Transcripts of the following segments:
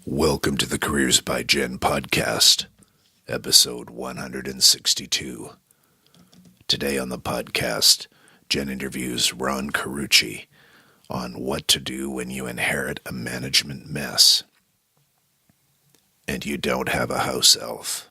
Welcome to the Careers by Jen podcast, episode 162. Today on the podcast, Jen interviews Ron Carucci on what to do when you inherit a management mess and you don't have a house elf.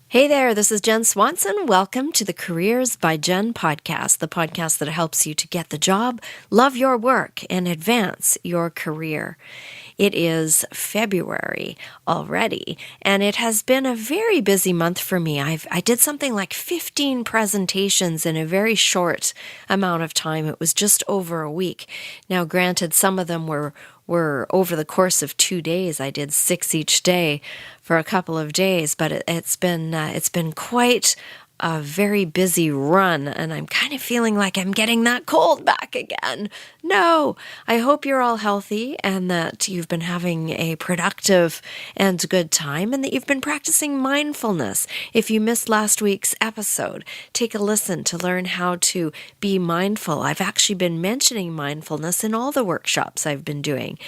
Hey there, this is Jen Swanson. Welcome to the Careers by Jen podcast, the podcast that helps you to get the job, love your work, and advance your career. It is February already, and it has been a very busy month for me. I did something like 15 presentations in a very short amount of time. It was just over a week. Now, granted, some of them were over the course of 2 days. I did 6 each day for a couple of days, but it's been quite a very busy run, and I'm kind of feeling like I'm getting that cold back again. No, I hope you're all healthy and that you've been having a productive and good time and that you've been practicing mindfulness. If you missed last week's episode, take a listen to learn how to be mindful. I've actually been mentioning mindfulness in all the workshops I've been doing,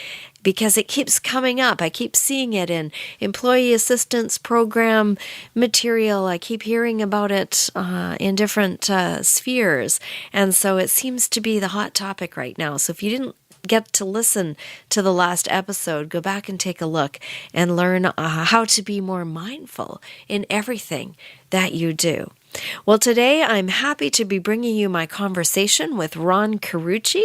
because it keeps coming up. I keep seeing it in employee assistance program material. I keep hearing about it in different spheres. And so it seems to be the hot topic right now. So if you didn't get to listen to the last episode, go back and take a look and learn how to be more mindful in everything that you do. Well, today I'm happy to be bringing you my conversation with Ron Carucci.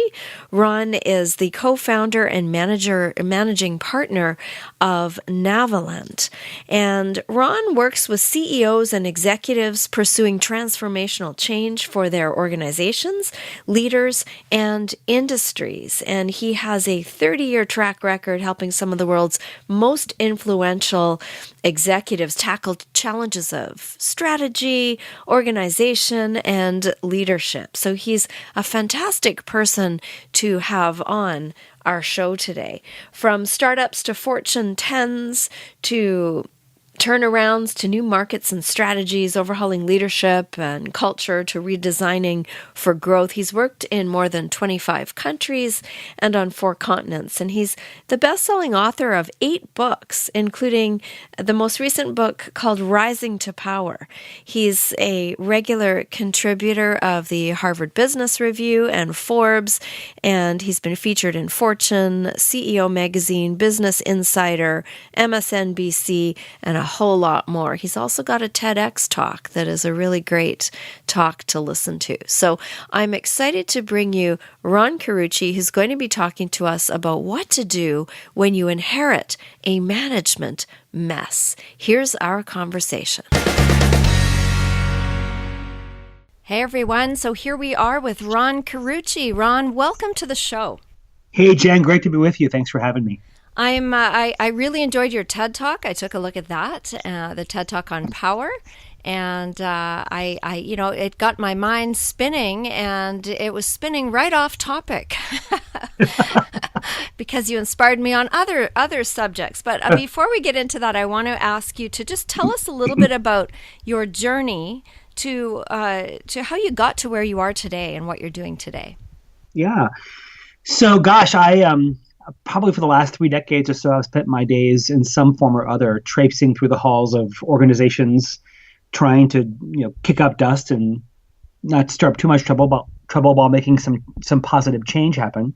Ron is the co-founder and managing partner of Navalent. And Ron works with CEOs and executives pursuing transformational change for their organizations, leaders, and industries. And he has a 30-year track record helping some of the world's most influential executives tackle challenges of strategy, organization, and leadership. So he's a fantastic person to have on our show today. From startups to Fortune 10s to turnarounds to new markets and strategies, overhauling leadership and culture to redesigning for growth. He's worked in more than 25 countries and on 4 continents. And he's the best-selling author of 8 books, including the most recent book called Rising to Power. He's a regular contributor of the Harvard Business Review and Forbes, and he's been featured in Fortune, CEO Magazine, Business Insider, MSNBC, and a whole lot more. He's also got a TEDx talk that is a really great talk to listen to. So I'm excited to bring you Ron Carucci, who's going to be talking to us about what to do when you inherit a management mess. Here's our conversation. Hey everyone, so here we are with Ron Carucci. Ron, welcome to the show. Hey Jen, great to be with you. Thanks for having me. I really enjoyed your TED Talk. I took a look at that, the TED Talk on power, and it got my mind spinning, and it was spinning right off topic because you inspired me on other subjects. But before we get into that, I want to ask you to just tell us a little bit about your journey to how you got to where you are today and what you're doing today. Yeah. So, gosh, I probably for the last 3 decades or so, I've spent my days in some form or other traipsing through the halls of organizations, trying to kick up dust and not stir up too much trouble while making some positive change happen,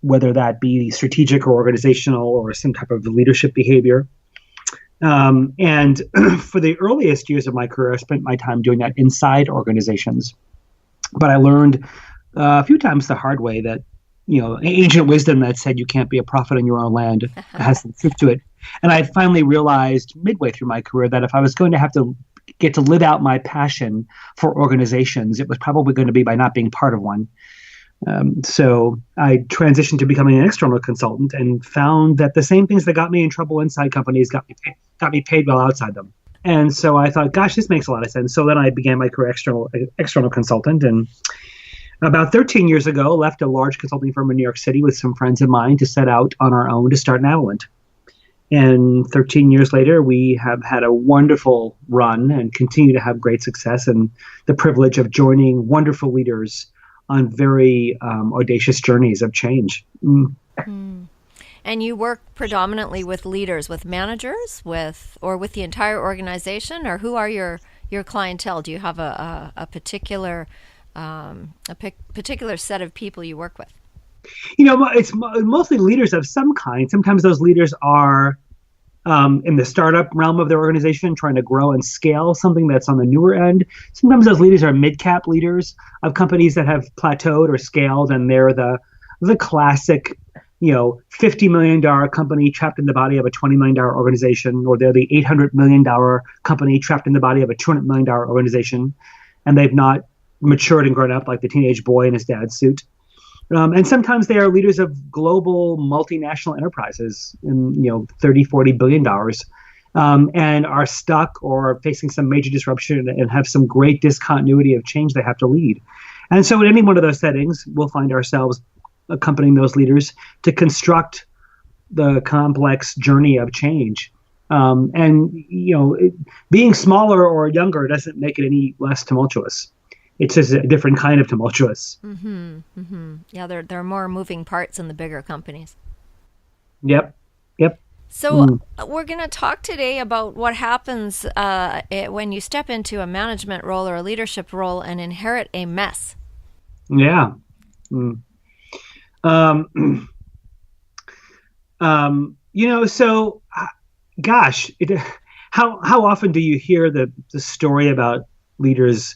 whether that be strategic or organizational or some type of leadership behavior. And for the earliest years of my career, I spent my time doing that inside organizations. But I learned a few times the hard way that ancient wisdom that said you can't be a prophet in your own land has some truth to it. And I finally realized midway through my career that if I was going to have to get to live out my passion for organizations, it was probably going to be by not being part of one. So I transitioned to becoming an external consultant and found that the same things that got me in trouble inside companies got me paid well outside them. And so I thought, gosh, this makes a lot of sense. So then I began my career external consultant, and about 13 years ago, left a large consulting firm in New York City with some friends of mine to set out on our own to start Navalent. And 13 years later, we have had a wonderful run and continue to have great success and the privilege of joining wonderful leaders on very audacious journeys of change. And you work predominantly with leaders, with managers, or with the entire organization, or who are your clientele? Do you have a particular particular set of people you work with? It's mostly leaders of some kind. Sometimes those leaders are in the startup realm of their organization, trying to grow and scale something that's on the newer end. Sometimes those leaders are mid-cap leaders of companies that have plateaued or scaled, and they're the classic, $50 million company trapped in the body of a $20 million organization, or they're the $800 million company trapped in the body of a $200 million organization, and they've not matured and grown up like the teenage boy in his dad's suit. And sometimes they are leaders of global multinational enterprises in, $30-40 billion, and are stuck or facing some major disruption and have some great discontinuity of change they have to lead. And so in any one of those settings, we'll find ourselves accompanying those leaders to construct the complex journey of change. Being smaller or younger doesn't make it any less tumultuous. It's just a different kind of tumultuous. Mm-hmm. Mm-hmm. Yeah, there are more moving parts in the bigger companies. Yep. So we're going to talk today about what happens when you step into a management role or a leadership role and inherit a mess. Yeah. Gosh, how often do you hear the story about leaders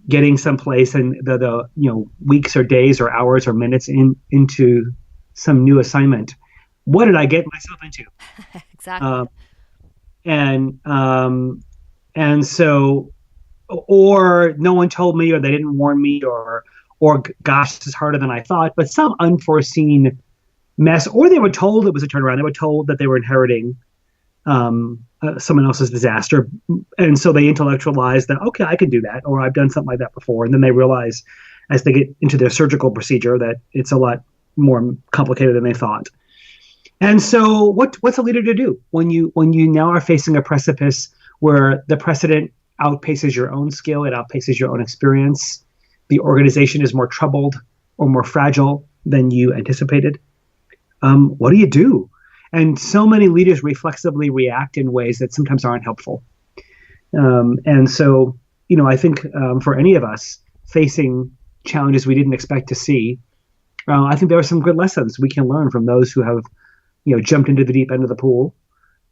getting someplace and the weeks or days or hours or minutes into some new assignment? What did I get myself into? Exactly. And so, or no one told me, or they didn't warn me, or gosh, this is harder than I thought. But some unforeseen mess, or they were told it was a turnaround. They were told that they were inheriting someone else's disaster, and so they intellectualize that, okay, I can do that, or I've done something like that before. And then they realize, as they get into their surgical procedure, that it's a lot more complicated than they thought. And so, what's a leader to do when you now are facing a precipice where the precedent outpaces your own skill, it outpaces your own experience, the organization is more troubled or more fragile than you anticipated? What do you do? And so many leaders reflexively react in ways that sometimes aren't helpful. And so, I think for any of us facing challenges we didn't expect to see, I think there are some good lessons we can learn from those who have, jumped into the deep end of the pool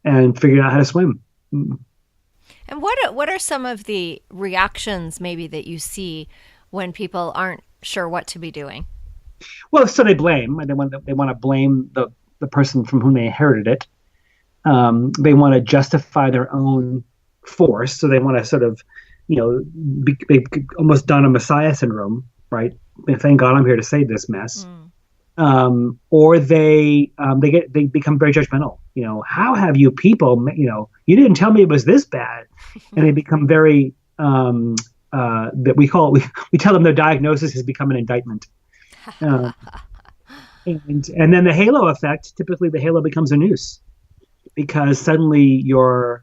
and figured out how to swim. And what are some of the reactions maybe that you see when people aren't sure what to be doing? Well, so they blame, and they want to blame the person from whom they inherited it. They want to justify their own force, so they want to sort of, be almost Donna Messiah syndrome, right? Thank God I'm here to save this mess. Or they become very judgmental. How have you people? You didn't tell me it was this bad, and they become very that we tell them their diagnosis has become an indictment. And then the halo effect, typically the halo becomes a noose, because suddenly we're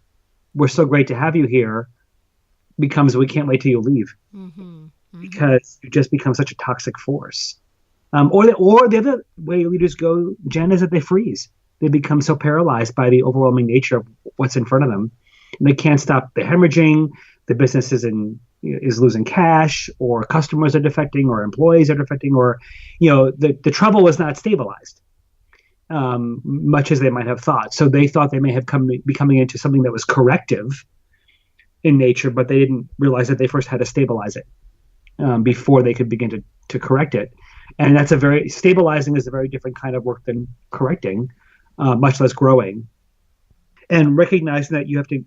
so great to have you here becomes we can't wait till you leave, because you just become such a toxic force. Or the other way leaders go, Jen, is that they freeze. They become so paralyzed by the overwhelming nature of what's in front of them, and they can't stop the hemorrhaging. The business is losing cash, or customers are defecting, or employees are defecting, or the trouble was not stabilized, much as they might have thought. So they thought they may have be coming into something that was corrective in nature, but they didn't realize that they first had to stabilize it before they could begin to correct it. And stabilizing is a very different kind of work than correcting, much less growing. And recognizing that you have to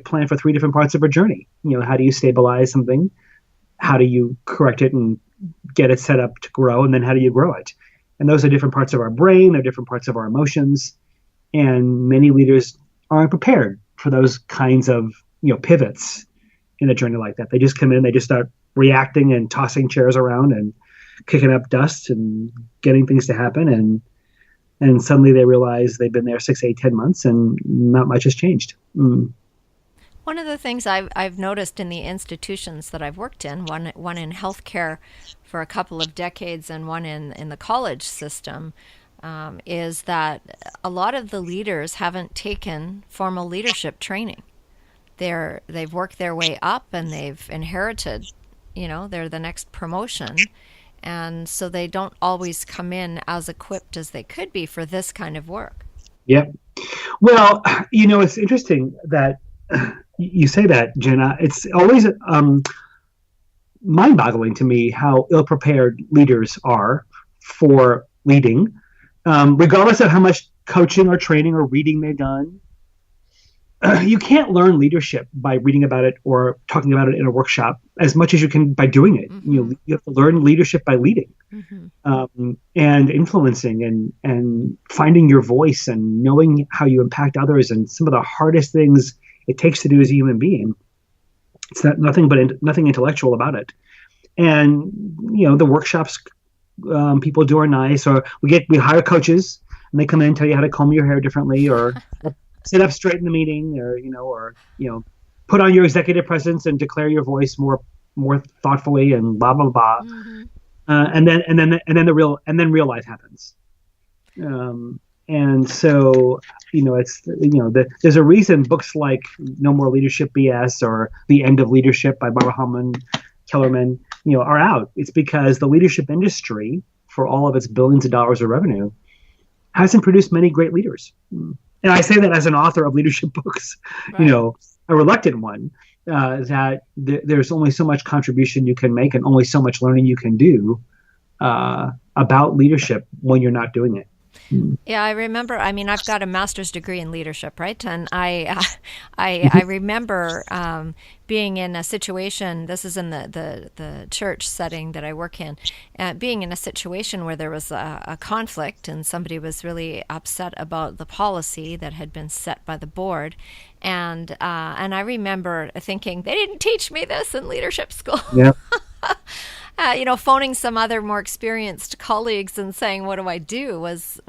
plan for three different parts of a journey. How do you stabilize something? How do you correct it and get it set up to grow? And then how do you grow it? And those are different parts of our brain. They're different parts of our emotions. And many leaders aren't prepared for those kinds of pivots in a journey like that. They just come in, they just start reacting and tossing chairs around and kicking up dust and getting things to happen. And And suddenly they realize they've been there 6, 8, 10 months and not much has changed. One of the things I've noticed in the institutions that I've worked in, one in healthcare for a couple of decades and one in the college system, is that a lot of the leaders haven't taken formal leadership training. They've worked their way up and they've inherited, they're the next promotion. And so they don't always come in as equipped as they could be for this kind of work. Yep. Well, it's interesting that you say that, Jenna. It's always mind-boggling to me how ill-prepared leaders are for leading, regardless of how much coaching or training or reading they've done. You can't learn leadership by reading about it or talking about it in a workshop as much as you can by doing it. Mm-hmm. You have to learn leadership by leading, mm-hmm. And influencing and finding your voice and knowing how you impact others. And some of the hardest things it takes to do as a human being. It's nothing intellectual about it. And, the workshops people do are nice, or we hire coaches and they come in and tell you how to comb your hair differently, or sit up straight in the meeting, or put on your executive presence and declare your voice more thoughtfully and blah blah blah. Mm-hmm. And then real life happens. And so it's there's a reason books like No More Leadership BS or The End of Leadership by Barbara Kellerman are out. It's because the leadership industry, for all of its billions of dollars of revenue, hasn't produced many great leaders. And I say that as an author of leadership books, right. A reluctant one, that there's only so much contribution you can make and only so much learning you can do about leadership when you're not doing it. Yeah, I remember. I mean, I've got a master's degree in leadership, right? And I remember being in a situation. This is in the church setting that I work in. Being in a situation where there was a conflict, and somebody was really upset about the policy that had been set by the board, and I remember thinking, they didn't teach me this in leadership school. Yeah. Phoning some other more experienced colleagues and saying, what do I do, was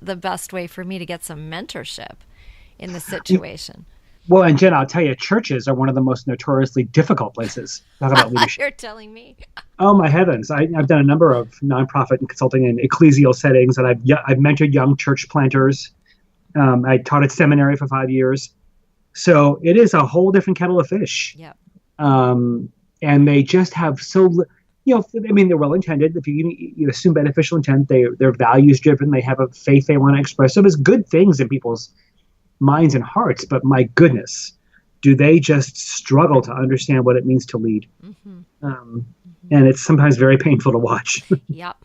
the best way for me to get some mentorship in the situation. Well, and Jen, I'll tell you, churches are one of the most notoriously difficult places to talk about leadership. You're telling me. Oh, my heavens. I've done a number of nonprofit and consulting in ecclesial settings, and I've mentored young church planters. I taught at seminary for 5 years. So it is a whole different kettle of fish. Yep. And they just have they're well-intended. If you assume beneficial intent, they're values-driven. They have a faith they want to express. So there's good things in people's minds and hearts, but my goodness, do they just struggle to understand what it means to lead? Mm-hmm. And it's sometimes very painful to watch. Yep.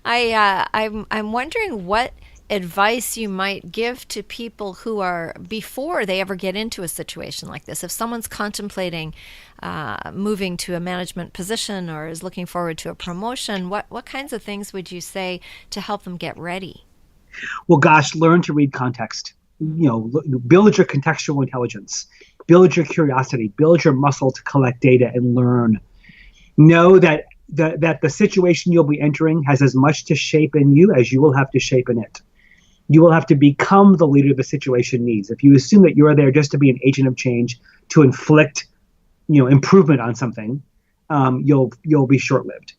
I'm wondering what advice you might give to people who are, before they ever get into a situation like this. If someone's contemplating moving to a management position or is looking forward to a promotion, what kinds of things would you say to help them get ready? Well, gosh, learn to read context. Build your contextual intelligence, build your curiosity, build your muscle to collect data and learn. Know that the situation you'll be entering has as much to shape in you as you will have to shape in it. You will have to become the leader the situation needs. If you assume that you're there just to be an agent of change, to inflict, improvement on something, you'll be short-lived.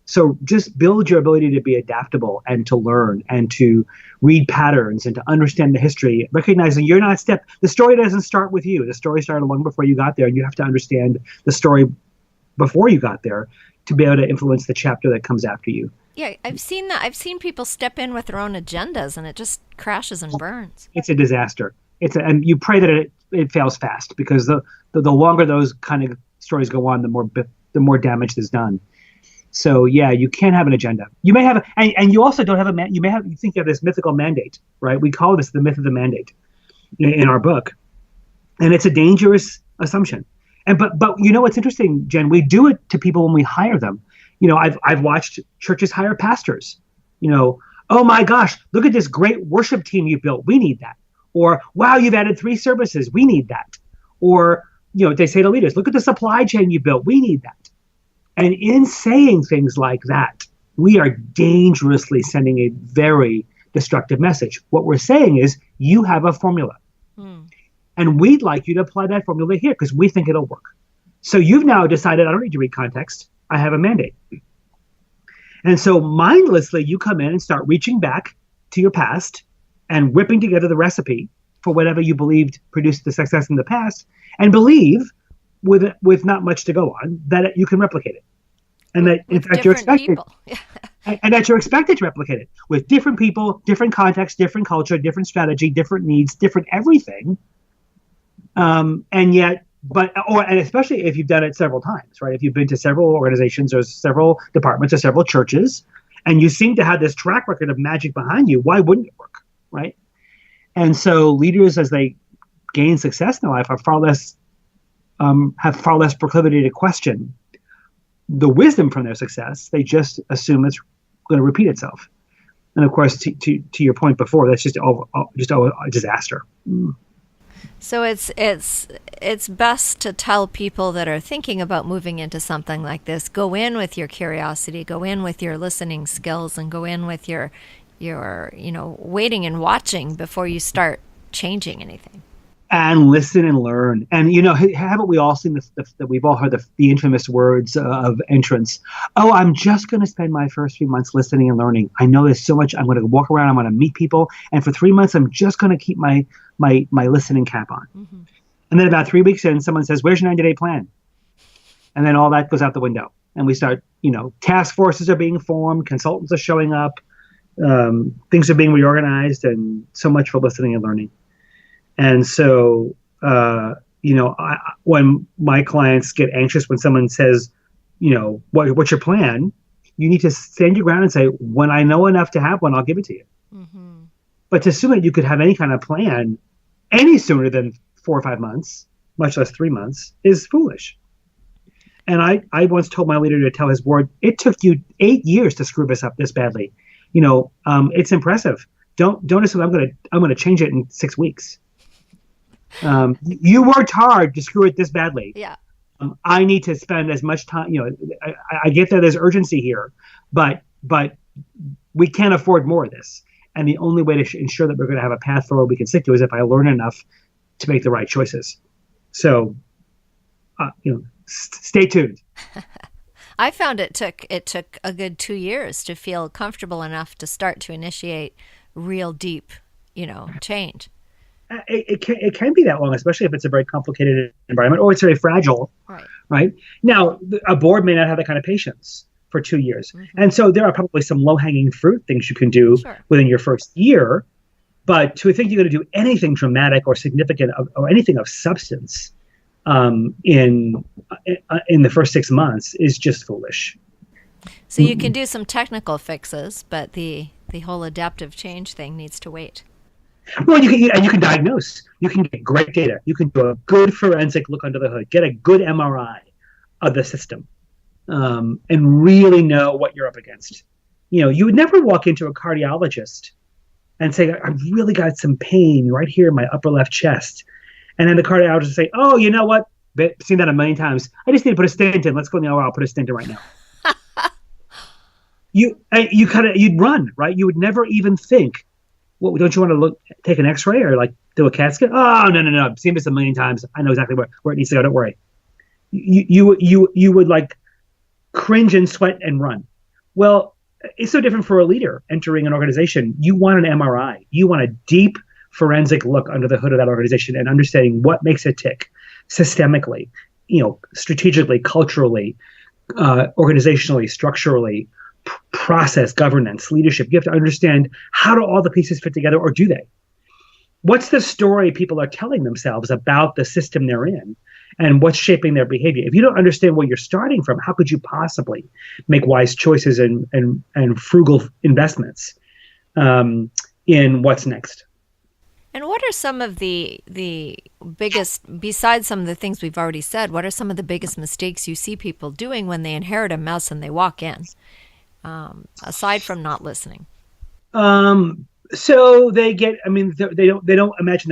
So just build your ability to be adaptable and to learn and to read patterns and to understand the history, recognizing you're not the story doesn't start with you. The story started long before you got there, and you have to understand the story before you got there to be able to influence the chapter that comes after you. Yeah, I've seen that. I've seen people step in with their own agendas, and it just crashes and burns. It's a disaster. And you pray that it fails fast, because the longer those kind of stories go on, the more damage is done. So yeah, you can't have an agenda. You may have, and you also don't have you think you have this mythical mandate, right? We call this the myth of the mandate in our book, and it's a dangerous assumption. But what's interesting, Jen? We do it to people when we hire them. I've watched churches hire pastors. Oh my gosh, look at this great worship team you built. We need that. Or wow, you've added 3 services. We need that. Or they say to leaders, look at the supply chain you built. We need that. And in saying things like that, we are dangerously sending a very destructive message. What we're saying is, you have a formula. And we'd like you to apply that formula here because we think it'll work. So you've now decided, I don't need to read context. I have a mandate. And so mindlessly, you come in and start reaching back to your past and whipping together the recipe for whatever you believed produced the success in the past, and believe, with not much to go on, that you can replicate it. And that, in fact, you're expected. And that you're expected to replicate it with different people, different context, different culture, different strategy, different needs, different everything. And especially if you've done it several times, right? If you've been to several organizations or several departments or several churches, and you seem to have this track record of magic behind you, why wouldn't it work, right? And so leaders, as they gain success in their life, have far less proclivity to question the wisdom from their success. They just assume it's going to repeat itself. And of course, to your point before, that's just a disaster. So it's best to tell people that are thinking about moving into something like this, go in with your curiosity, go in with your listening skills, and go in with your waiting and watching before you start changing anything. And listen and learn. And, haven't we all seen that we've all heard the infamous words of entrance? Oh, I'm just going to spend my first 3 months listening and learning. I know there's so much. I'm going to walk around. I'm going to meet people. And for 3 months, I'm just going to keep my listening cap on. Mm-hmm. And then about 3 weeks in, someone says, where's your 90-day plan? And then all that goes out the window. And we start, task forces are being formed. Consultants are showing up. Things are being reorganized, and so much for listening and learning. And so, when my clients get anxious when someone says, what's your plan? You need to stand your ground and say, when I know enough to have one, I'll give it to you. Mm-hmm. But to assume that you could have any kind of plan any sooner than 4 or 5 months, much less 3 months, is foolish. And I once told my leader to tell his board, it took you 8 years to screw this up this badly. It's impressive. Don't assume I'm going to change it in 6 weeks. You worked hard to screw it this badly. Yeah. I need to spend as much time. I get that there's urgency here, but we can't afford more of this. And the only way to ensure that we're going to have a path forward we can stick to is if I learn enough to make the right choices. So, stay tuned. I found it took a good 2 years to feel comfortable enough to start to initiate real deep, change. It can be that long, especially if it's a very complicated environment or it's very fragile. Right? Now, a board may not have that kind of patience for 2 years. Mm-hmm. And so there are probably some low-hanging fruit things you can do within your first year. But to think you're going to do anything dramatic or significant or anything of substance in the first 6 months is just foolish. So you can do some technical fixes, but the whole adaptive change thing needs to wait. Well, you can diagnose. You can get great data. You can do a good forensic look under the hood, get a good MRI of the system, and really know what you're up against. You would never walk into a cardiologist and say, I've really got some pain right here in my upper left chest. And then the cardiologist would say, oh, you know what? I've seen that a million times. I just need to put a stent in. Let's go in the OR. I'll put a stent in right now. You'd run, right? You would never even think, well, don't you want to take an X-ray or do a CAT scan? Oh, no. I've seen this a million times. I know exactly where it needs to go. Don't worry. You would cringe and sweat and run. Well, it's so different for a leader entering an organization. You want an MRI. You want a deep forensic look under the hood of that organization and understanding what makes it tick systemically, strategically, culturally, organizationally, structurally, process, governance, leadership. You have to understand, how do all the pieces fit together, or do they? What's the story people are telling themselves about the system they're in, and what's shaping their behavior? If you don't understand where you're starting from, how could you possibly make wise choices and frugal investments in what's next? And what are some of the biggest, besides some of the things we've already said, what are some of the biggest mistakes you see people doing when they inherit a mess and they walk in? Aside from not listening, so they get. They don't manage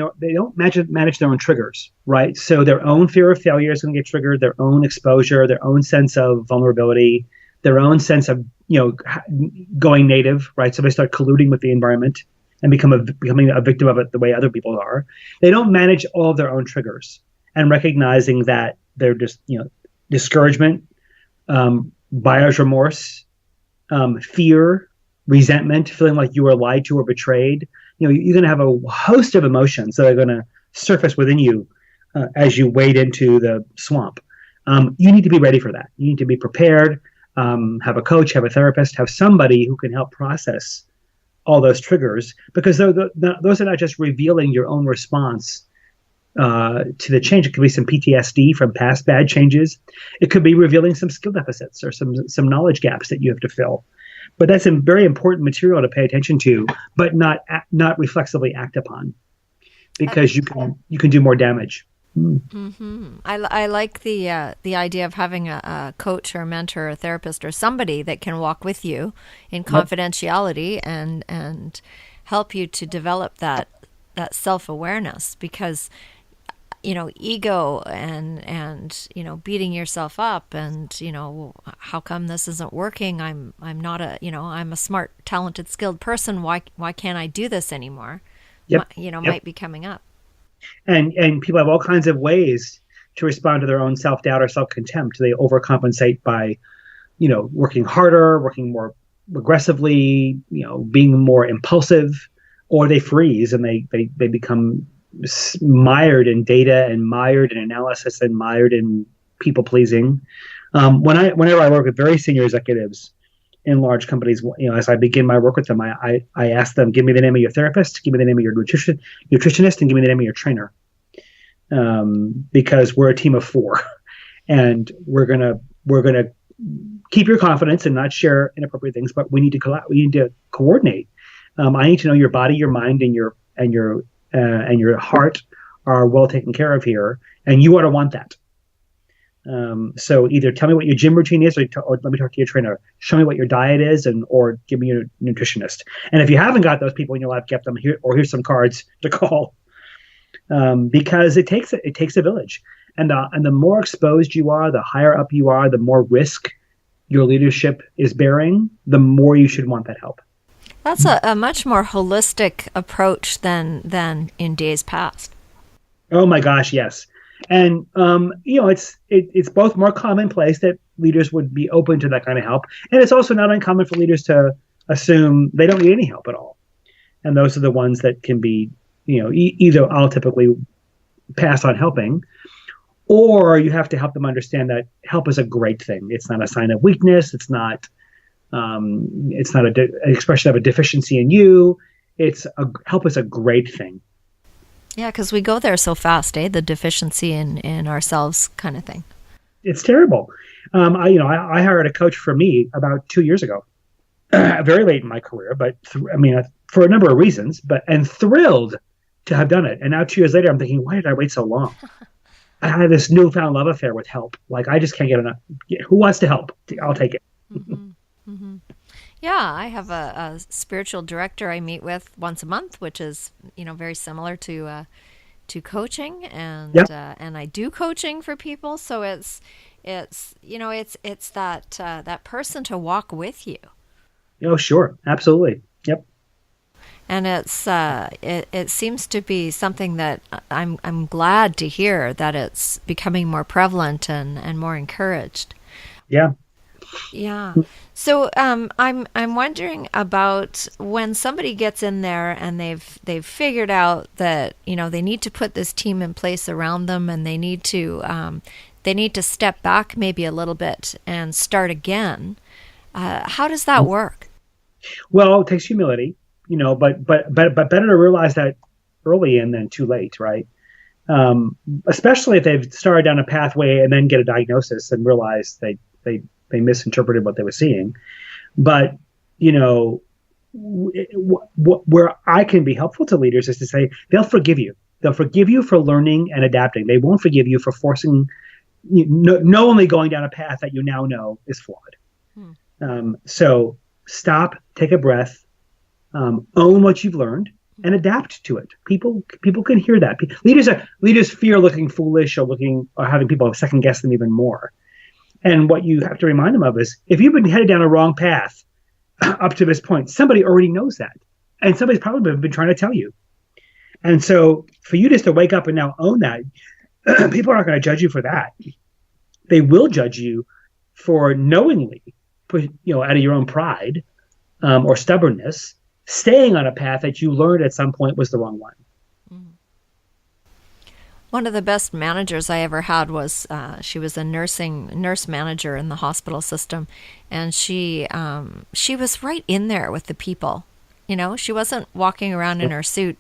their own triggers, right? So their own fear of failure is going to get triggered. Their own exposure, their own sense of vulnerability, their own sense of, going native, right? So they start colluding with the environment and becoming a victim of it the way other people are. They don't manage all of their own triggers and recognizing that they're just, discouragement, buyer's remorse, fear, resentment, feeling like you were lied to or betrayed. You're going to have a host of emotions that are going to surface within you as you wade into the swamp. You need to be ready for that. You need to be prepared, have a coach, have a therapist, have somebody who can help process all those triggers, because those are not just revealing your own response to the change. It could be some PTSD from past bad changes. It could be revealing some skill deficits or some knowledge gaps that you have to fill. But that's a very important material to pay attention to, but not reflexively act upon, because you can do more damage. Mm-hmm. I like the idea of having a coach or a mentor or a therapist or somebody that can walk with you in confidentiality and help you to develop that self-awareness, because ego and beating yourself up and how come this isn't working, I'm not I'm a smart, talented, skilled person, why can't I do this anymore? Might be coming up. And people have all kinds of ways to respond to their own self-doubt or self-contempt. They overcompensate by, working harder, working more aggressively, being more impulsive, or they freeze and they become mired in data and mired in analysis and mired in people-pleasing. Whenever I work with very senior executives in large companies, as I begin my work with them, I ask them, give me the name of your therapist, give me the name of your nutritionist, and give me the name of your trainer. Because we're a team of 4, and we're gonna keep your confidence and not share inappropriate things, but we need to coordinate. I need to know your body, your mind, and your heart are well taken care of here, and you ought to want that. So either tell me what your gym routine is, or let me talk to your trainer. Show me what your diet is, or give me your nutritionist. And if you haven't got those people in your life, get them here, or here's some cards to call. Because it takes a village, and the more exposed you are, the higher up you are, the more risk your leadership is bearing, the more you should want that help. That's a much more holistic approach than in days past. Oh my gosh, yes. And it's both more commonplace that leaders would be open to that kind of help, and it's also not uncommon for leaders to assume they don't need any help at all. And those are the ones that can be, either I'll typically pass on helping, or you have to help them understand that help is a great thing. It's not a sign of weakness. It's not an expression of a deficiency in you. Help is a great thing. Yeah, because we go there so fast, the deficiency in ourselves kind of thing. It's terrible. I hired a coach for me about 2 years ago, very late in my career, but for a number of reasons, and thrilled to have done it. And now 2 years later, I'm thinking, why did I wait so long? I had this newfound love affair with help. Like, I just can't get enough. Who wants to help? I'll take it. Mm-hmm. Mm-hmm. Yeah, I have a spiritual director I meet with once a month, which is very similar to coaching, and yep. And I do coaching for people, so it's that person to walk with you. Oh, sure, absolutely, yep. And it seems to be something that I'm glad to hear that it's becoming more prevalent and more encouraged. Yeah. Yeah. So I'm wondering about when somebody gets in there and they've figured out that they need to put this team in place around them, and they need to step back maybe a little bit and start again. How does that work? Well, it takes humility, but better to realize that early and than too late, right? Especially if they've started down a pathway and then get a diagnosis and realize they misinterpreted what they were seeing. But, where I can be helpful to leaders is to say, they'll forgive you. They'll forgive you for learning and adapting. They won't forgive you for forcing, knowingly going down a path that you now know is flawed. So stop, take a breath, own what you've learned, and adapt to it. People can hear that. Leaders fear looking foolish or having people second guess them even more. And what you have to remind them of is, if you've been headed down a wrong path up to this point, somebody already knows that. And somebody's probably been trying to tell you. And so for you just to wake up and now own that, people aren't going to judge you for that. They will judge you for knowingly, out of your own pride or stubbornness, staying on a path that you learned at some point was the wrong one. One of the best managers I ever had was she was a nurse manager in the hospital system, and she was right in there with the people. She wasn't walking around in her suit,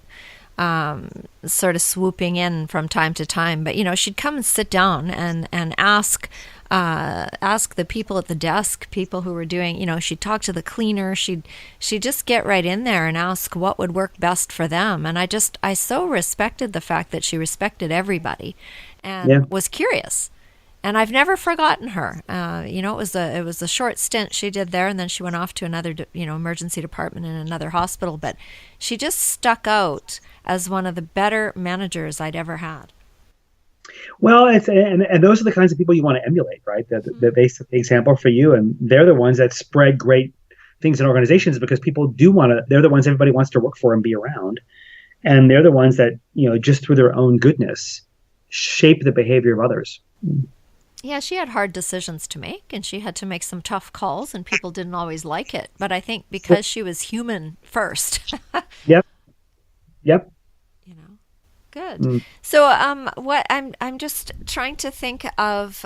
sort of swooping in from time to time, but she'd come and sit down and ask the people at the desk, people who were doing, she'd talk to the cleaner. She'd just get right in there and ask what would work best for them. And I so respected the fact that she respected everybody and was curious. And I've never forgotten her. It was a short stint she did there, and then she went off to another, emergency department in another hospital. But she just stuck out as one of the better managers I'd ever had. Well, and those are the kinds of people you want to emulate, right? The basic example for you, and they're the ones that spread great things in organizations because people do want to. They're the ones everybody wants to work for and be around, and they're the ones that just through their own goodness shape the behavior of others. Yeah, she had hard decisions to make, and she had to make some tough calls, and people didn't always like it. But I think because she was human first. Yep. Good. So, what I'm just trying to think of.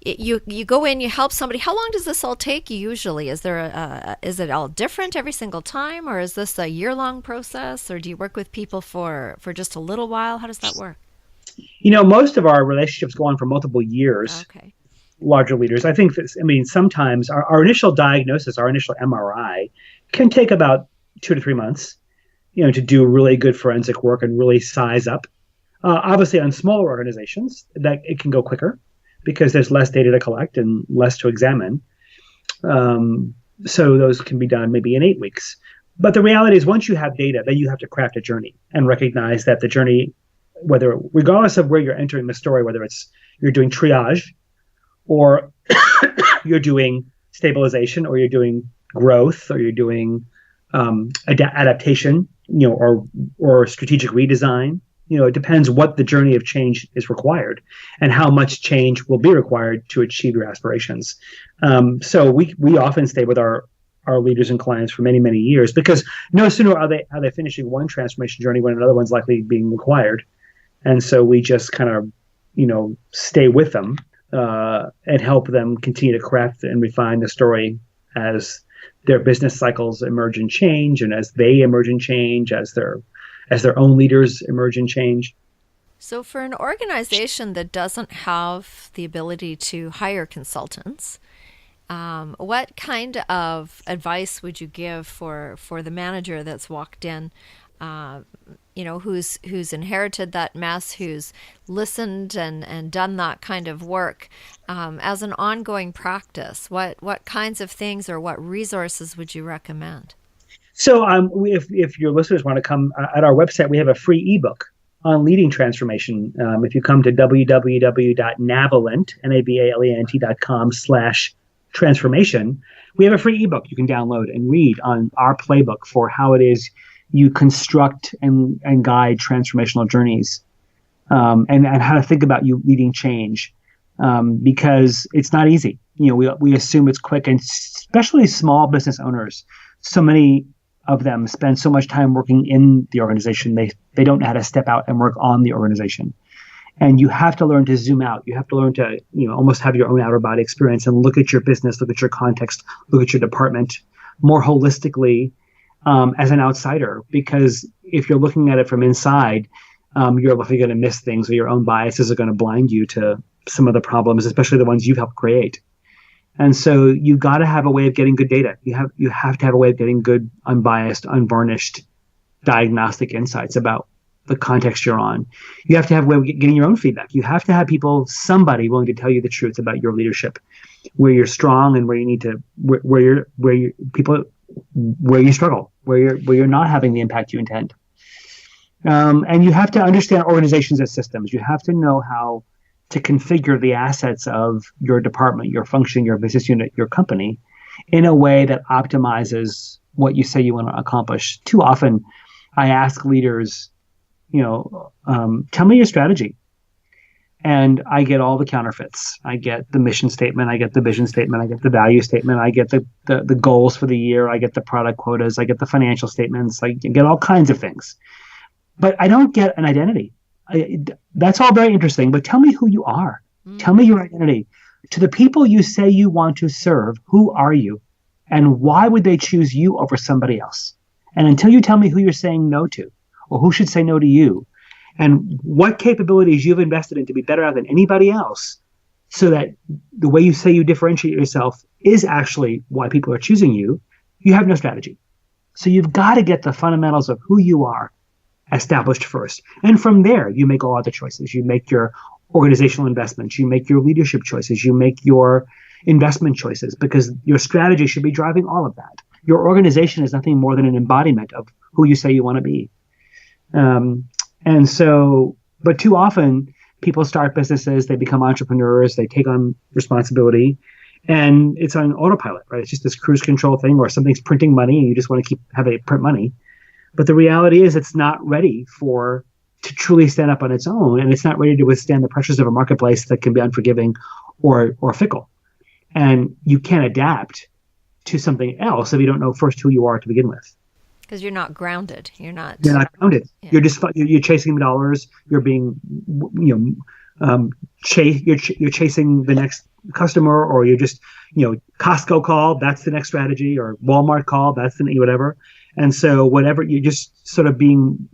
You go in, you help somebody. How long does this all take you usually? Is it all different every single time, or is this a year-long process, or do you work with people for just a little while? How does that work? Most of our relationships go on for multiple years. Okay. Larger leaders. I think sometimes our initial diagnosis, our initial MRI can take about 2 to 3 months, to do really good forensic work and really size up. Obviously on smaller organizations that it can go quicker because there's less data to collect and less to examine. So those can be done maybe in 8 weeks. But the reality is once you have data, then you have to craft a journey and recognize that the journey, regardless of where you're entering the story, whether it's you're doing triage or you're doing stabilization or you're doing growth or you're doing adaptation, or strategic redesign, it depends what the journey of change is required and how much change will be required to achieve your aspirations. So we often stay with our leaders and clients for many, many years because no sooner are they finishing one transformation journey when another one's likely being required. And so we just kind of, stay with them and help them continue to craft and refine the story as their business cycles emerge and change, and as they emerge and change, as their own leaders emerge and change. So for an organization that doesn't have the ability to hire consultants, what kind of advice would you give for the manager that's walked in, who's inherited that mess, who's listened and done that kind of work as an ongoing practice? What kinds of things or what resources would you recommend? So if your listeners want to come at our website, we have a free ebook on leading transformation. If you come to www.navalent.com/transformation, we have a free ebook you can download and read on our playbook for how it is you construct and guide transformational journeys, and how to think about you leading change, because it's not easy. We assume it's quick, and especially small business owners. So many of them spend so much time working in the organization, they don't know how to step out and work on the organization. And you have to learn to zoom out. You have to learn to almost have your own outer body experience and look at your business, look at your context, look at your department more holistically. As an outsider, because if you're looking at it from inside, you're likely going to miss things, or your own biases are going to blind you to some of the problems, especially the ones you've helped create. And so you've got to have a way of getting good data. You have to have a way of getting good, unbiased, unvarnished diagnostic insights about the context you're on. You have to have a way of getting your own feedback. You have to have somebody willing to tell you the truth about your leadership, where you're strong and where you need to, where you struggle, where you're not having the impact you intend. And you have to understand organizations as systems. You have to know how to configure the assets of your department, your function, your business unit, your company in a way that optimizes what you say you want to accomplish. Too often, I ask leaders, tell me your strategy. And I get all the counterfeits. I get the mission statement. I get the vision statement. I get the value statement. I get the goals for the year. I get the product quotas. I get the financial statements. I get all kinds of things. But I don't get an identity. That's all very interesting. But tell me who you are. Tell me your identity. To the people you say you want to serve, who are you? And why would they choose you over somebody else? And until you tell me who you're saying no to, or who should say no to you, and what capabilities you've invested in to be better at than anybody else, so that the way you say you differentiate yourself is actually why people are choosing you, you have no strategy. So you've got to get the fundamentals of who you are established first. And from there, you make all other choices. You make your organizational investments. You make your leadership choices. You make your investment choices, because your strategy should be driving all of that. Your organization is nothing more than an embodiment of who you say you want to be. And so, but too often people start businesses, they become entrepreneurs, they take on responsibility, and it's on autopilot, right? It's just this cruise control thing, or something's printing money and you just want to have it print money. But the reality is it's not ready to truly stand up on its own, and it's not ready to withstand the pressures of a marketplace that can be unforgiving or fickle. And you can't adapt to something else if you don't know first who you are to begin with. Because you're not grounded. You're not grounded. Yeah. You're chasing dollars. You're being, you're chasing the next customer, or you're just, Costco call, that's the next strategy, or Walmart call, that's the whatever. And so whatever, you're just sort of being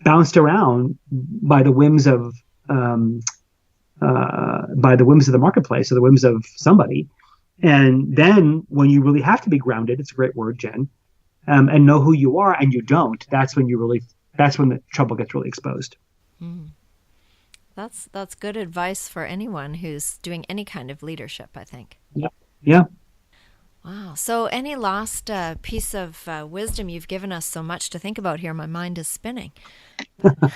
bounced around by the whims of the marketplace, or the whims of somebody. And then when you really have to be grounded, it's a great word, Jen, and know who you are, and you don't, that's when the trouble gets really exposed. That's good advice for anyone who's doing any kind of leadership, I think. Yeah. Wow. So any last piece of wisdom? You've given us so much to think about here. My mind is spinning. I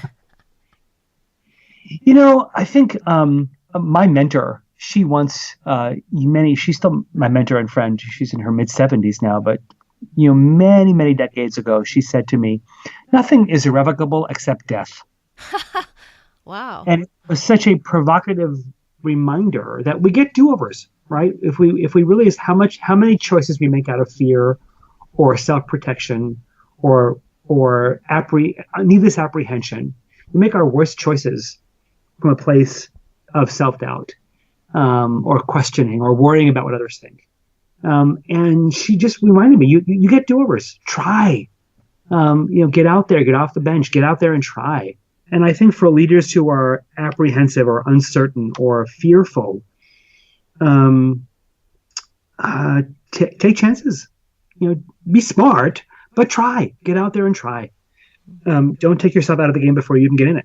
think my mentor, she's still my mentor and friend. She's in her mid-70s now, but many, many decades ago, she said to me, "Nothing is irrevocable except death." Wow. And it was such a provocative reminder that we get do-overs, right? If we realize how many choices we make out of fear or self-protection or needless apprehension, we make our worst choices from a place of self-doubt, or questioning, or worrying about what others think. And she just reminded me, you get do-overs. Try. Get out there, get off the bench, get out there and try. And I think for leaders who are apprehensive or uncertain or fearful, take chances. Be smart, but try. Get out there and try. Don't take yourself out of the game before you even get in it.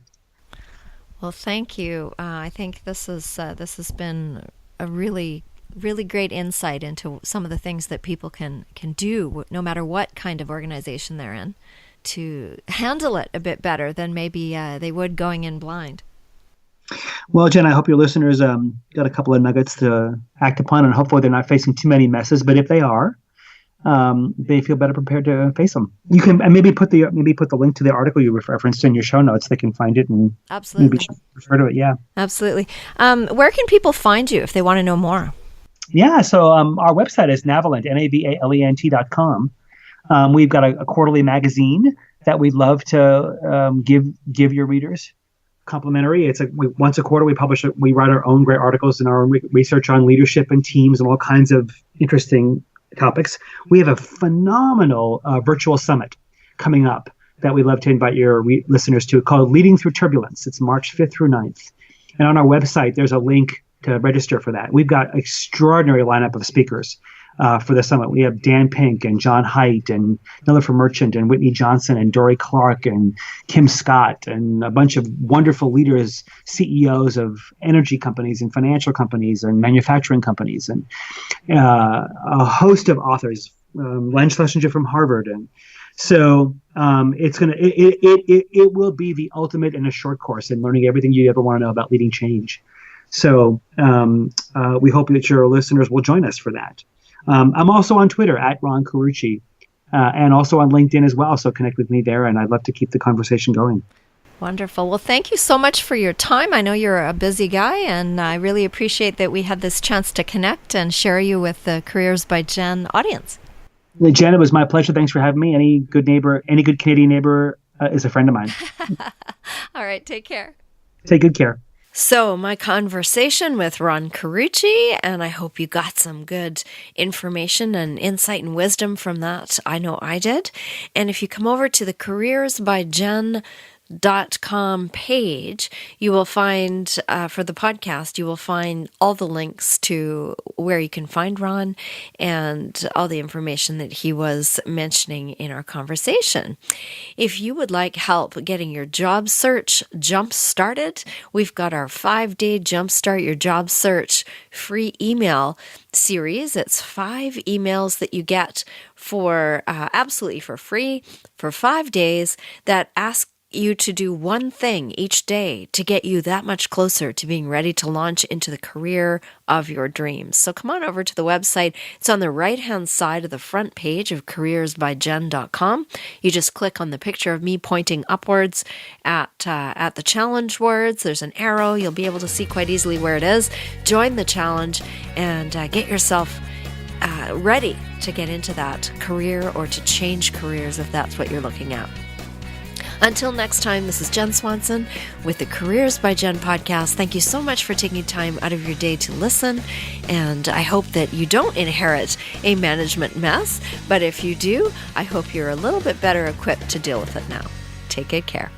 Well, thank you. I think this has been a really, really great insight into some of the things that people can do, no matter what kind of organization they're in, to handle it a bit better than maybe they would going in blind. Well, Jen, I hope your listeners got a couple of nuggets to act upon, and hopefully they're not facing too many messes. But if they are, they feel better prepared to face them. You can maybe put the link to the article you referenced in your show notes. They can find it and absolutely maybe refer to it. Yeah, absolutely. Where can people find you if they want to know more? Yeah, so our website is Navalent, NAVALENT.com. We've got a quarterly magazine that we'd love to give your readers complimentary. Once a quarter we publish it. We write our own great articles and our own research on leadership and teams and all kinds of interesting topics. We have a phenomenal virtual summit coming up that we'd love to invite your listeners to, called Leading Through Turbulence. It's March 5th through 9th. And on our website, there's a link to register for that. We've got an extraordinary lineup of speakers for the summit. We have Dan Pink and John Haidt and Nilofer Merchant and Whitney Johnson and Dory Clark and Kim Scott and a bunch of wonderful leaders, CEOs of energy companies and financial companies and manufacturing companies, and a host of authors, Len Schlesinger from Harvard. And So it will be the ultimate in a short course in learning everything you ever want to know about leading change. So we hope that your listeners will join us for that. I'm also on Twitter at Ron Carucci, and also on LinkedIn as well. So connect with me there, and I'd love to keep the conversation going. Wonderful. Well, thank you so much for your time. I know you're a busy guy, and I really appreciate that we had this chance to connect and share you with the Careers by Jen audience. Jen, it was my pleasure. Thanks for having me. Any good Canadian neighbor is a friend of mine. All right. Take care. Take good care. So my conversation with Ron Carucci, and I hope you got some good information and insight and wisdom from that. I know I did. And if you come over to the careersbyjen.com page, you will find, for the podcast, you will find all the links to where you can find Ron and all the information that he was mentioning in our conversation. If you would like help getting your job search jump started, we've got our 5-day Jumpstart Your Job Search free email series. It's 5 emails that you get for absolutely for free for 5 days that ask you to do one thing each day to get you that much closer to being ready to launch into the career of your dreams. So come on over to the website. It's on the right-hand side of the front page of careersbyjen.com. You just click on the picture of me pointing upwards at the challenge words. There's an arrow. You'll be able to see quite easily where it is. Join the challenge and get yourself ready to get into that career or to change careers if that's what you're looking at. Until next time, this is Jen Swanson with the Careers by Jen podcast. Thank you so much for taking time out of your day to listen, and I hope that you don't inherit a management mess, but if you do, I hope you're a little bit better equipped to deal with it now. Take good care.